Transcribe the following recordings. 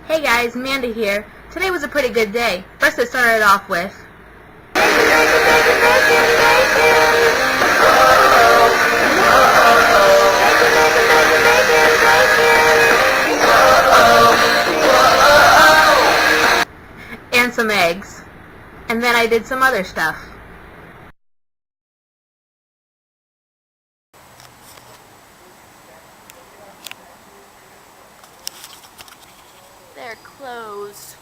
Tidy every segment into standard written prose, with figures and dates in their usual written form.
Hey guys, Amanda here. Today was a pretty good day. First it started off with and some eggs. And then I did some other stuff. They're closed.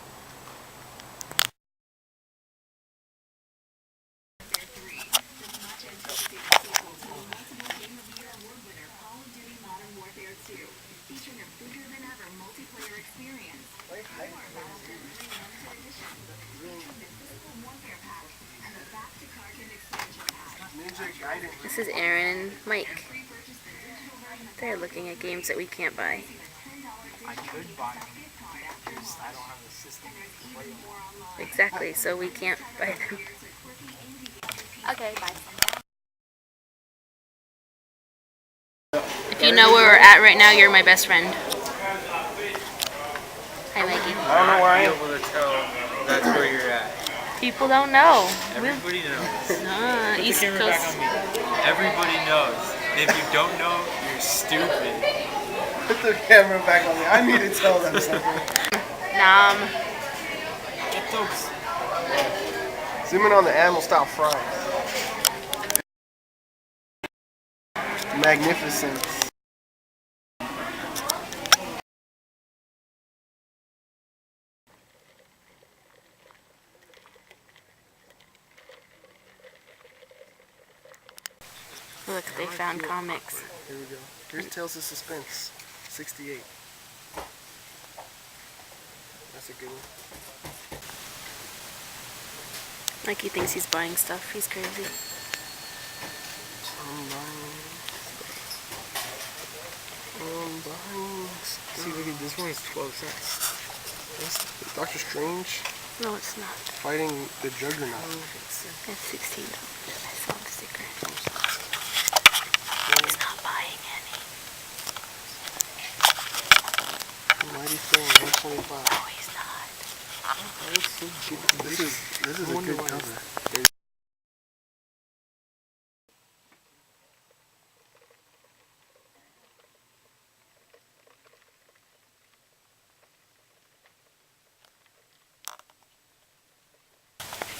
This is Aaron and Mike. They're looking at games that we can't buy. I could buy them, because I don't have a system to play them. Exactly, so we can't buy them. Okay, bye. If you know where we're at right now, you're my best friend. Hi, Mikey. I don't know where I am. Able to tell that's where you're at. People don't know. Everybody knows. East Coast. Everybody knows. If you don't know, you're stupid. Put the camera back on me. I need to tell them something. Get those. Zoom in on the animal style fries. Magnificent. Look, they found comics. Here we go. Here's Tales of Suspense, 68. That's a good one. Mikey thinks he's buying stuff. He's crazy. See, look at this one is 12 cents. That's Doctor Strange No, it's not. fighting the Juggernaut. It's $16. I saw the sticker. He's not buying any. Mighty Thor, 125. No, he's not. This is a good cover.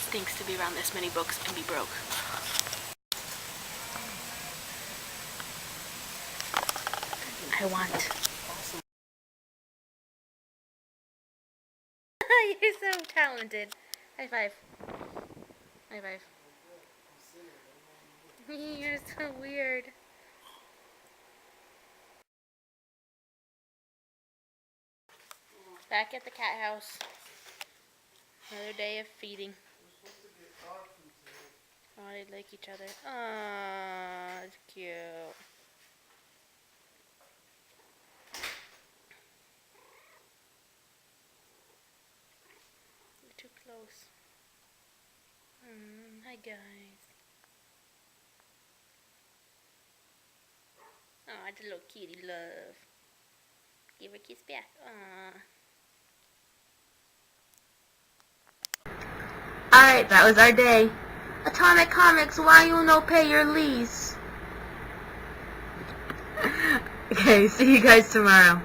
Stinks to be around this many books and be broke. I want. You're so talented. High five. High five. You're so weird. Back at the cat house. Another day of feeding. Oh, they like each other. Aww, it's cute. You're too close. Hi guys. Aw, it's a little kitty love. Give her a kiss back. Aww. Alright, that was our day. Atomic Comics, why you no pay your lease? Okay, see you guys tomorrow.